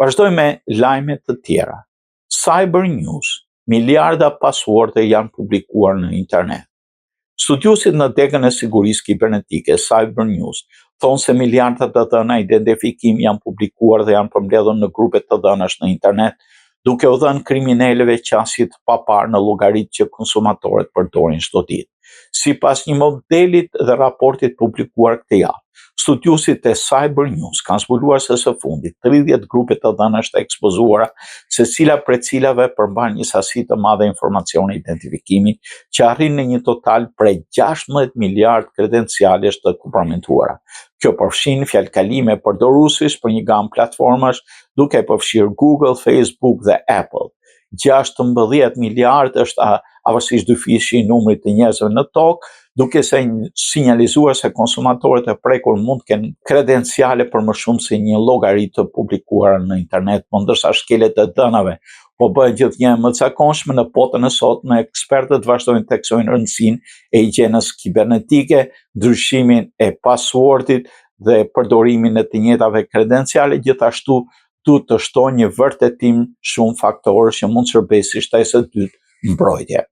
Vazhdoj me lajme të tjera. Cyber News, miliarda pasuarde janë publikuar në internet. Studiuesit në degën e sigurisë kibernetike, Cyber News, thonë se miliarda të dhëna identifikimi janë publikuar dhe janë përmbledhur në grupe të dhënash në internet, duke u dhënë kriminalëve qasje të papar në llogaritë që konsumatorët përdorin çdo ditë. Sipas një modelit dhe raportit publikuar këtë javë, studiuesit e Cyber News kanë zbuluar se së fundit 30 grupe të dhënash të ekspozuara, secila prej cilave përmban një sasi të madhe informacione identifikimi që arrin në një total prej 16 miliard kredencialesh të kompromituara. Kjo përfshin fjalkalime përdoruesish për një gamë platformash, duke përfshirë Google, Facebook dhe Apple. 16 miliard është avërsisht dyfishi i numrit të njerëzve në tokë, duke sinjalizuar se konsumatorët e prekur mund të kenë kredenciale për më shumë se një llogari të publikuara në internet, ndërsa skelet e dhënave po bëhen gjithnjë më të zakonshme në botën e sotme. Ekspertët vazhdojnë të theksojnë rëndësinë e higjienës kibernetike, ndryshimin e passwordit dhe përdorimin e të njëjtave kredenciale, gjithashtu duhet të shtojë një vërtetim shumë faktorësh që mund të shërbejë si shtesë e dytë mbrojtje.